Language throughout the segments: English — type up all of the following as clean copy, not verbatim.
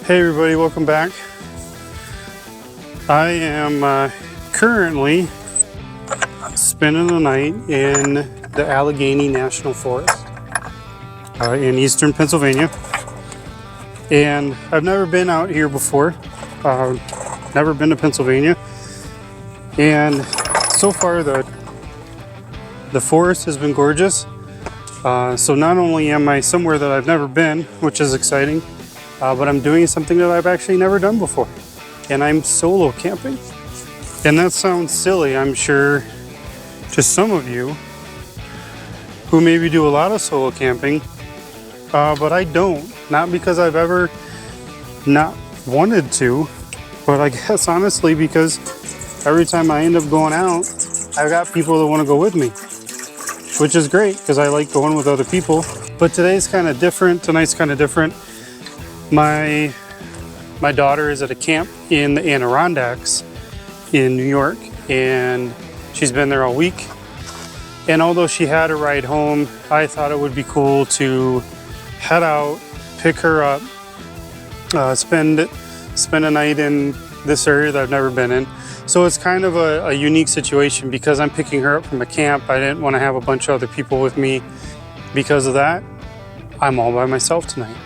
Hey everybody, welcome back. I am currently spending the night in the Allegheny National Forest in eastern Pennsylvania. And I've never been out here before, never been to Pennsylvania. And so far the forest has been gorgeous. So not only am I somewhere that I've never been, which is exciting, but I'm doing something that I've actually never done before. And I'm solo camping. And that sounds silly, I'm sure, to some of you who maybe do a lot of solo camping, but I don't. Not because I've ever not wanted to, but I guess honestly because every time I end up going out, I've got people that want to go with me, which is great because I like going with other people. But today's kind of different. Tonight's kind of different. My daughter is at a camp in the Adirondacks in New York, and she's been there all week. And although she had a ride home, I thought it would be cool to head out, pick her up, spend a night in this area that I've never been in. So it's kind of a unique situation because I'm picking her up from a camp. I didn't want to have a bunch of other people with me. Because of that, I'm all by myself tonight.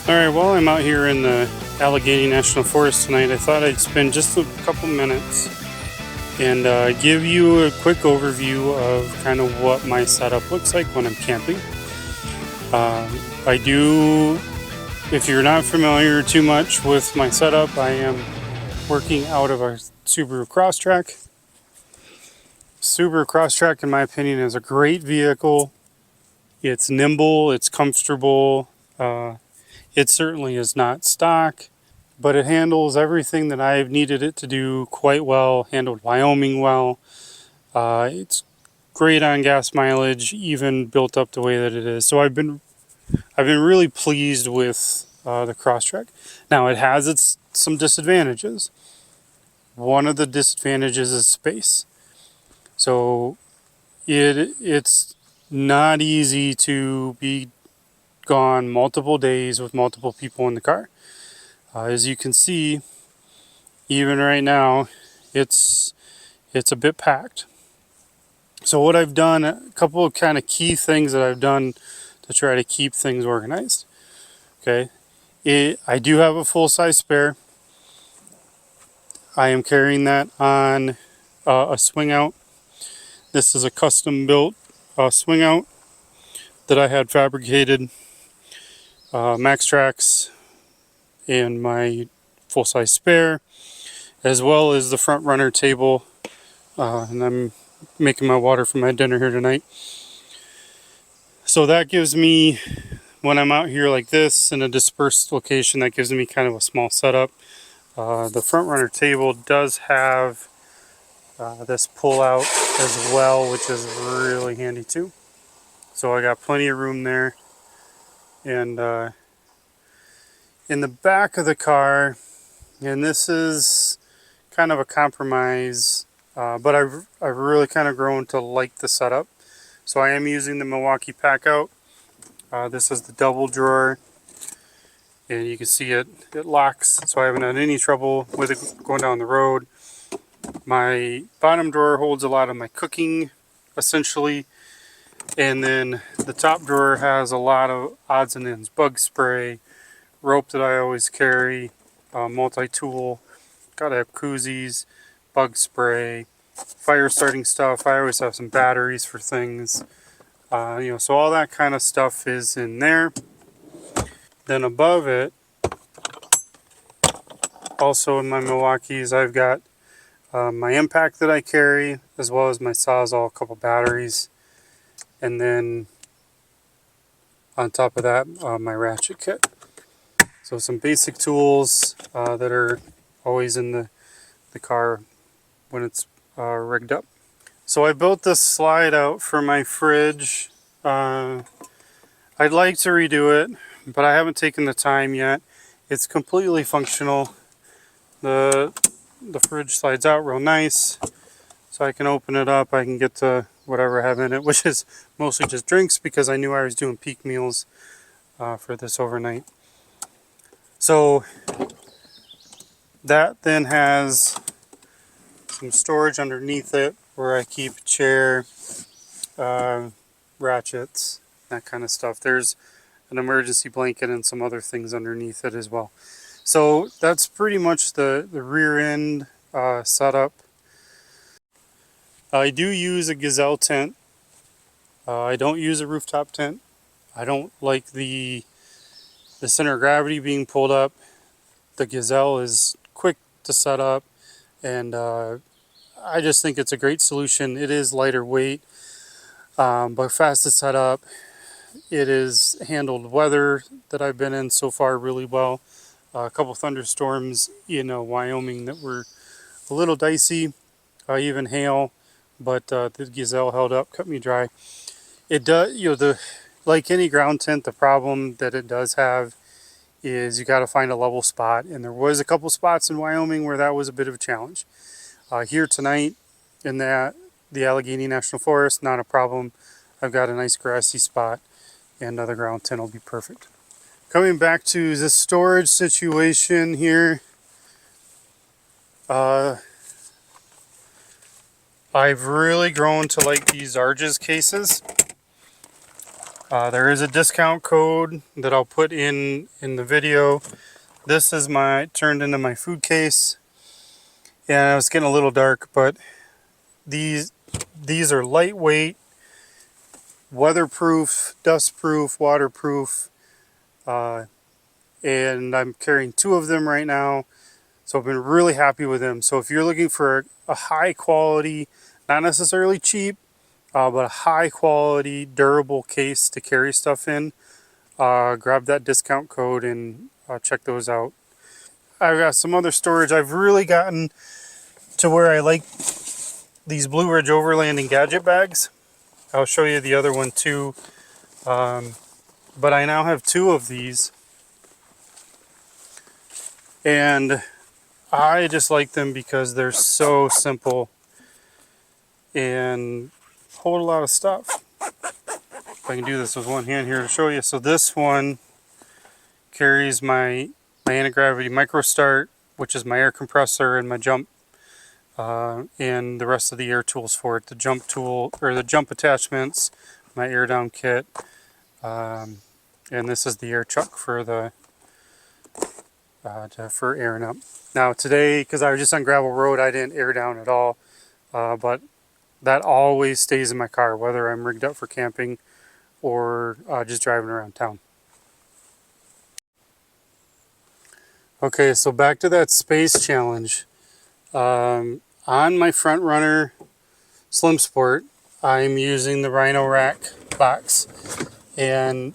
Alright, while I'm out here in the Allegheny National Forest tonight, I thought I'd spend just a couple minutes and give you a quick overview of kind of what my setup looks like when I'm camping. If you're not familiar too much with my setup, I am working out of a Subaru Crosstrek. Subaru Crosstrek, in my opinion, is a great vehicle. It's nimble, it's comfortable. It certainly is not stock, but it handles everything that I've needed it to do quite well, handled Wyoming well. It's great on gas mileage, even built up the way that it is. So I've been really pleased with the Crosstrek. Now it has some disadvantages. One of the disadvantages is space. So it's not easy to be gone multiple days with multiple people in the car. As you can see, even right now, it's a bit packed. So what I've done, a couple of kind of key things that I've done to try to keep things organized. Okay, I do have a full-size spare. I am carrying that on a swing out. This is a custom-built swing out that I had fabricated. Max Tracks and my full-size spare, as well as the front runner table, and I'm making my water for my dinner here tonight. So that gives me, when I'm out here like this in a dispersed location, that gives me kind of a small setup. The front runner table does have this pull out as well, which is really handy too. So I got plenty of room there. And in the back of the car, and this is kind of a compromise, but I've really kind of grown to like the setup. So I am using the Milwaukee pack out. This is the double drawer, and you can see it locks, so I haven't had any trouble with it going down the road. My bottom drawer holds a lot of my cooking, essentially. And then the top drawer has a lot of odds and ends, bug spray, rope that I always carry, multi-tool, gotta have koozies, bug spray, fire starting stuff. I always have some batteries for things, so all that kind of stuff is in there. Then above it, also in my Milwaukee's, I've got my impact that I carry, as well as my Sawzall, a couple batteries. And then on top of that, my ratchet kit. So some basic tools that are always in the car when it's rigged up. So I built this slide out for my fridge. I'd like to redo it, but I haven't taken the time yet. It's completely functional. The fridge slides out real nice, so I can open it up. I can get to whatever I have in it, which is mostly just drinks because I knew I was doing peak meals for this overnight. So that then has some storage underneath it where I keep a chair, ratchets, that kind of stuff. There's an emergency blanket and some other things underneath it as well. So that's pretty much the rear end setup. I do use a gazelle tent. I don't use a rooftop tent. I don't like the center of gravity being pulled up. The gazelle is quick to set up, and I just think it's a great solution. It is lighter weight, but fast to set up. It has handled weather that I've been in so far really well. A couple thunderstorms in Wyoming that were a little dicey, even hail, but the gazelle held up, cut me dry. It does, like any ground tent, the problem that it does have is you got to find a level spot, and there was a couple spots in Wyoming where that was a bit of a challenge. Here tonight in the Allegheny National Forest, not a problem. I've got a nice grassy spot, and the ground tent will be perfect. Coming back to the storage situation here, I've really grown to like these Arges cases. There is a discount code that I'll put in the video. This is turned into my food case. Yeah, it's getting a little dark, but these are lightweight, weatherproof, dustproof, waterproof, and I'm carrying 2 of them right now. So I've been really happy with them. So if you're looking for a high quality, not necessarily cheap, but a high quality, durable case to carry stuff in, grab that discount code and check those out. I've got some other storage. I've really gotten to where I like these Blue Ridge Overlanding Gadget Bags. I'll show you the other one too. But I now have 2 of these, and I just like them because they're so simple and hold a lot of stuff. If I can do this with one hand here to show you. So this one carries my Antigravity Micro Start, which is my air compressor, and my jump, and the rest of the air tools for it. The jump tool, or the jump attachments, my air down kit, and this is the air chuck for the for airing up. Now today, because I was just on gravel road, I didn't air down at all, but that always stays in my car, whether I'm rigged up for camping or just driving around town. Okay, so back to that space challenge. On my front runner Slim Sport, I'm using the Rhino-Rack box, and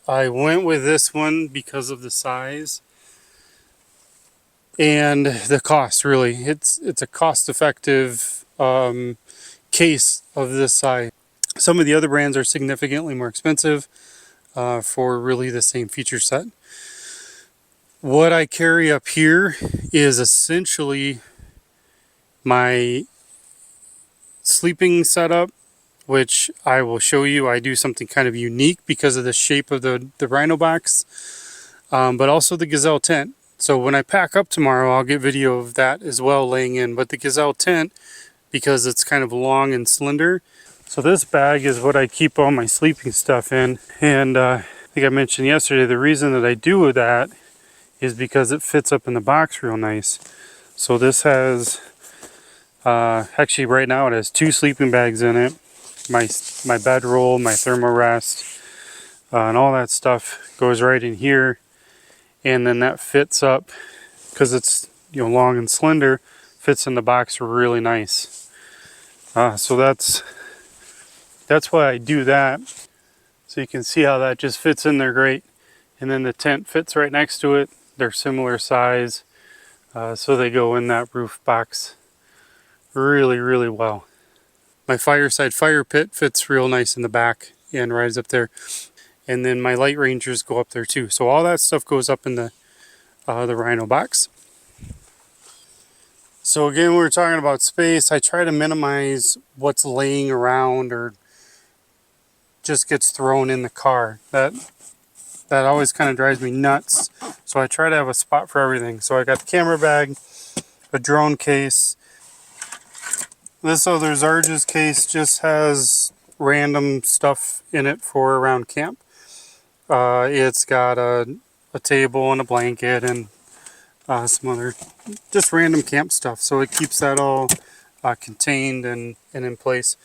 I went with this one because of the size and the cost. Really, it's a cost-effective case of this size. Some of the other brands are significantly more expensive for really the same feature set. What I carry up here is essentially my sleeping setup, which I will show you. I do something kind of unique because of the shape of the Rhino box, but also the Gazelle tent. So when I pack up tomorrow, I'll get video of that as well laying in. But the Gazelle tent, because it's kind of long and slender. So this bag is what I keep all my sleeping stuff in. And I think I mentioned yesterday, the reason that I do that is because it fits up in the box real nice. So this has, actually right now it has 2 sleeping bags in it. My bedroll, my thermarest, and all that stuff goes right in here. And then that fits up, because it's long and slender, fits in the box really nice. So that's why I do that. So you can see how that just fits in there great. And then the tent fits right next to it. They're similar size, so they go in that roof box really, really well. My fireside fire pit fits real nice in the back and rides up there. And then my light rangers go up there too. So all that stuff goes up in the Rhino box. So again, we were talking about space. I try to minimize what's laying around or just gets thrown in the car. That always kind of drives me nuts. So I try to have a spot for everything. So I got the camera bag, a drone case. This other Zarges case just has random stuff in it for around camp. It's got a table and a blanket and some other just random camp stuff. So it keeps that all contained and in place.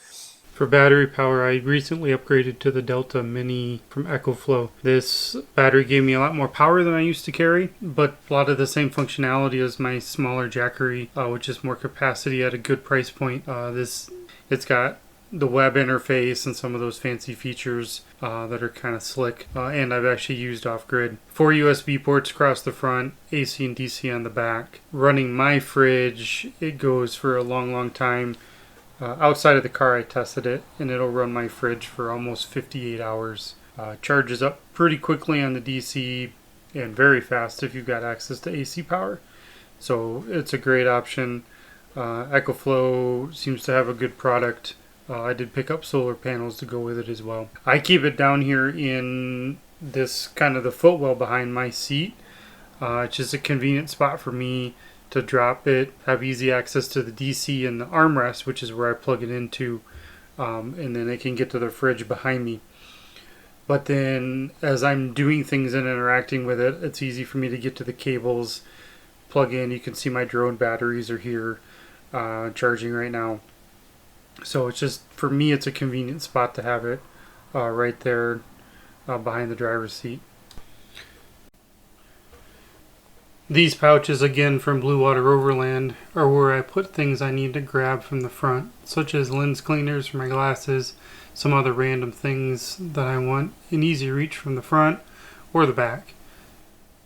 For battery power, I recently upgraded to the Delta Mini from EcoFlow. This battery gave me a lot more power than I used to carry, but a lot of the same functionality as my smaller Jackery, which is more capacity at a good price point. It's got the web interface and some of those fancy features that are kind of slick, and I've actually used off-grid. 4 USB ports across the front, AC and DC on the back. Running my fridge, it goes for a long time. Outside of the car, I tested it, and it'll run my fridge for almost 58 hours. Charges up pretty quickly on the DC and very fast if you've got access to AC power. So it's a great option. EcoFlow seems to have a good product. I did pick up solar panels to go with it as well. I keep it down here in this kind of the footwell behind my seat. It's just a convenient spot for me to drop it, have easy access to the DC and the armrest, which is where I plug it into, and then I can get to the fridge behind me. But then as I'm doing things and interacting with it, it's easy for me to get to the cables, plug in. You can see my drone batteries are here charging right now. So it's just, for me, it's a convenient spot to have it right there behind the driver's seat. These pouches, again from Overland, are where I put things I need to grab from the front, such as lens cleaners for my glasses, some other random things that I want in easy reach from the front or the back.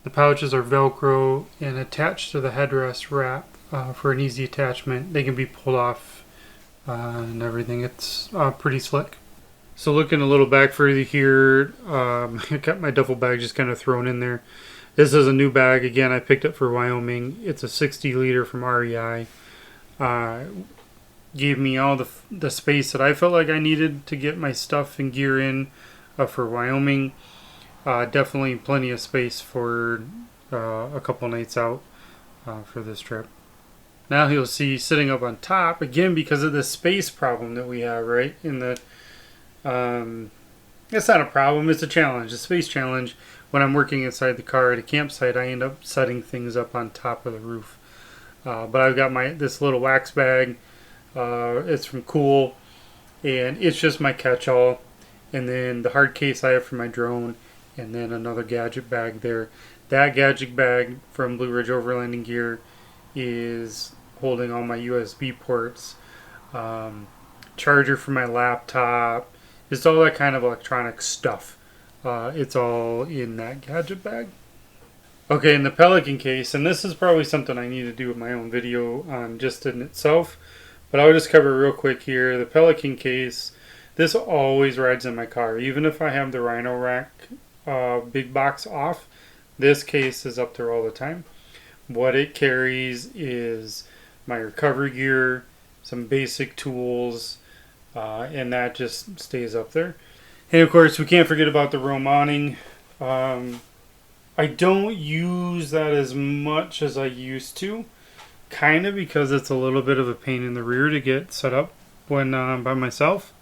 The pouches are Velcro and attached to the headrest wrap for an easy attachment. They can be pulled off and everything. It's pretty slick. So looking a little back further here, I got my duffel bag just kind of thrown in there. This is a new bag. Again, I picked up for Wyoming. It's a 60 liter from REI. Gave me all the space that I felt like I needed to get my stuff and gear in for Wyoming. Definitely plenty of space for a couple nights out for this trip. Now you'll see sitting up on top, again because of the space problem that we have, right? In the it's not a problem, it's a challenge, a space challenge. When I'm working inside the car at a campsite, I end up setting things up on top of the roof. But I've got this little wax bag. It's from Cool, and it's just my catch-all. And then the hard case I have for my drone, and then another gadget bag there. That gadget bag from Blue Ridge Overlanding Gear is holding all my USB ports, charger for my laptop, just all that kind of electronic stuff. It's all in that gadget bag. Okay, in the Pelican case, and this is probably something I need to do with my own video on just in itself, but I'll just cover real quick here. The Pelican case, this always rides in my car. Even if I have the Rhino-Rack big box off, this case is up there all the time. What it carries is my recovery gear, some basic tools, and that just stays up there. And of course, we can't forget about the Rome awning. I don't use that as much as I used to, kind of because it's a little bit of a pain in the rear to get set up when by myself.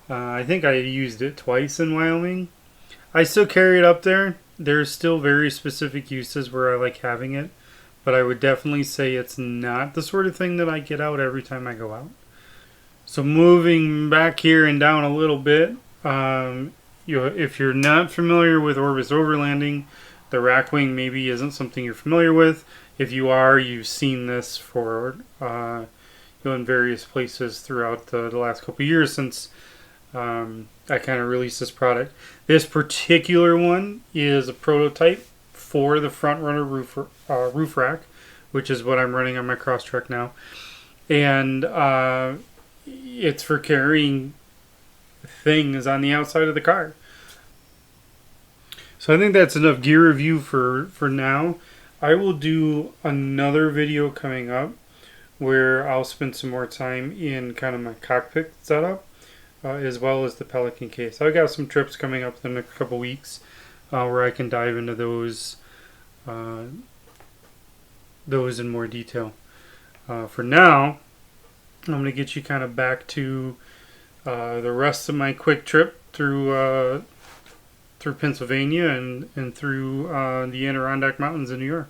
I think I used it twice in Wyoming. I still carry it up there. There's still very specific uses where I like having it, but I would definitely say it's not the sort of thing that I get out every time I go out. So moving back here and down a little bit, if you're not familiar with Orbis.Overlanding, the rack wing maybe isn't something you're familiar with. If you are, you've seen this for in various places throughout the last couple of years since I kind of released this product. This particular one is a prototype for the front runner roof rack, which is what I'm running on my Crosstrek now. And it's for carrying things on the outside of the car. So I think that's enough gear review for now. I will do another video coming up where I'll spend some more time in kind of my cockpit setup, as well as the Pelican case. I've got some trips coming up in the next couple weeks where I can dive into those in more detail. For now, I'm going to get you kind of back to the rest of my quick trip through Pennsylvania and through the Adirondack Mountains in New York.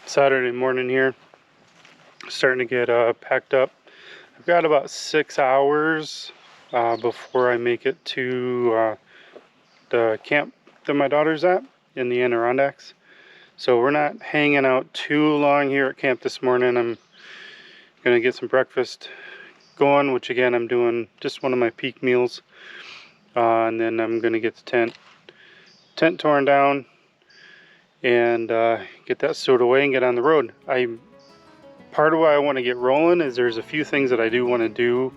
Saturday morning here, starting to get packed up. I've got about 6 hours before I make it to the camp that my daughter's at in the Adirondacks. So we're not hanging out too long here at camp this morning. I'm gonna get some breakfast going, which again I'm doing just one of my peak meals, and then I'm gonna get the tent torn down and get that stowed away and get on the road. Part of why I want to get rolling is there's a few things that I do want to do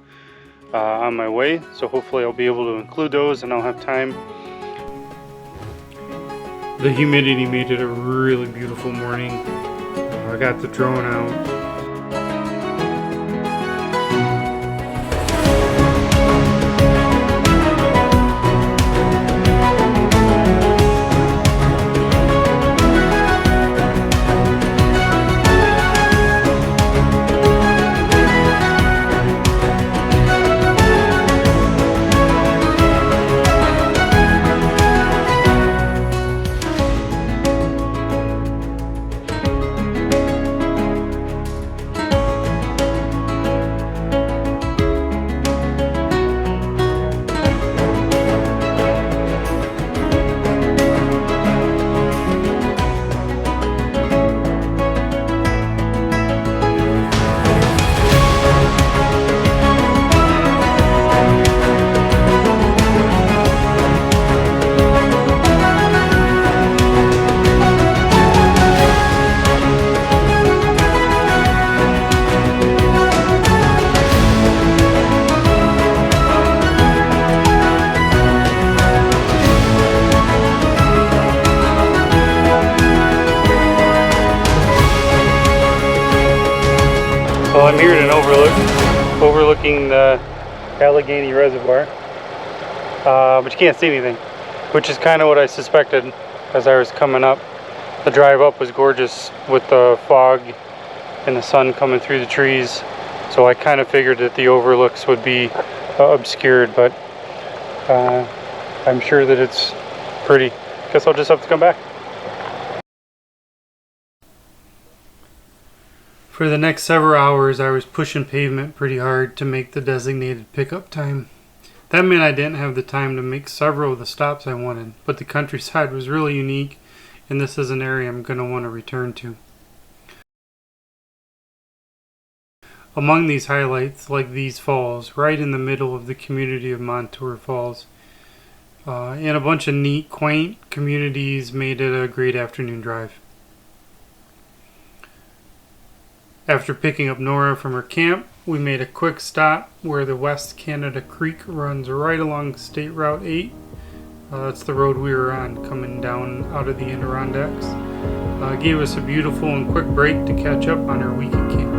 on my way, so hopefully I'll be able to include those and I'll have time. The humidity made it a really beautiful morning. I got the drone out. Well, I'm here at an overlooking the Allegheny Reservoir, but you can't see anything, which is kind of what I suspected as I was coming up. The drive up was gorgeous with the fog and the sun coming through the trees, so I kind of figured that the overlooks would be obscured, but I'm sure that it's pretty. Guess I'll just have to come back. For the next several hours, I was pushing pavement pretty hard to make the designated pickup time. That meant I didn't have the time to make several of the stops I wanted, but the countryside was really unique, and this is an area I'm going to want to return to. Among these highlights, like these falls, right in the middle of the community of Montour Falls, and a bunch of neat, quaint communities made it a great afternoon drive. After picking up Nora from her camp, we made a quick stop where the West Canada Creek runs right along State Route 8. That's the road we were on coming down out of the Adirondacks. Gave us a beautiful and quick break to catch up on our week at camp.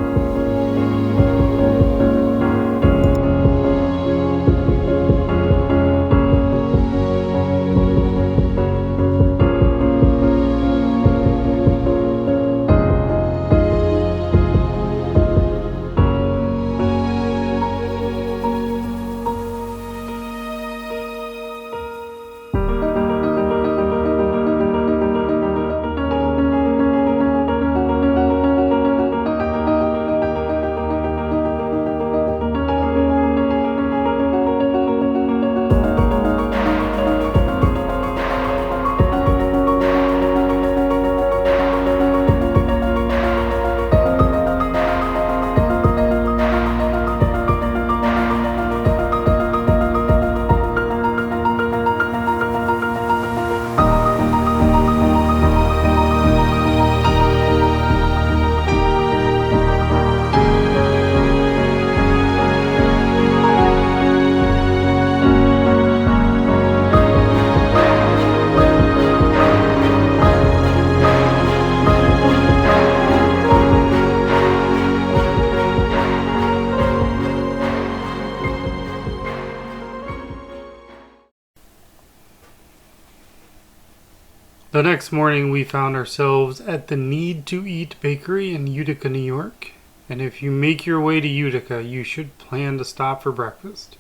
The next morning we found ourselves at the Need to Eat Bakery in Utica, New York. And if you make your way to Utica, you should plan to stop for breakfast.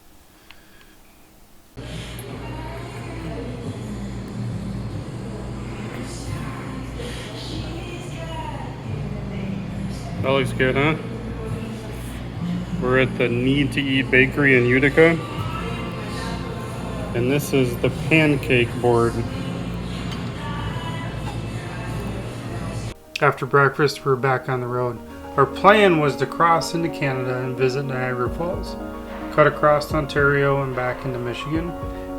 That looks good, huh? We're at the Need to Eat Bakery in Utica. And this is the pancake board. After breakfast, we're back on the road. Our plan was to cross into Canada and visit Niagara Falls, cut across Ontario and back into Michigan.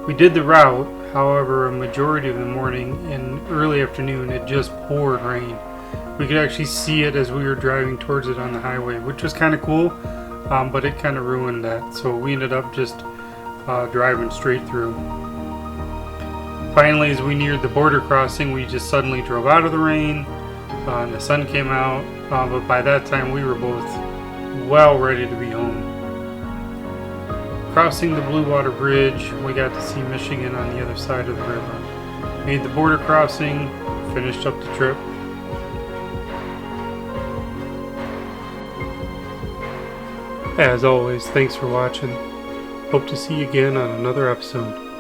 We did the route, however, a majority of the morning and early afternoon it just poured rain. We could actually see it as we were driving towards it on the highway, which was kind of cool, but it kind of ruined that. So we ended up just driving straight through. Finally, as we neared the border crossing, we just suddenly drove out of the rain. And the sun came out, but by that time we were both well ready to be home. Crossing the Blue Water Bridge, we got to see Michigan on the other side of the river. Made the border crossing, finished up the trip. As always, thanks for watching. Hope to see you again on another episode.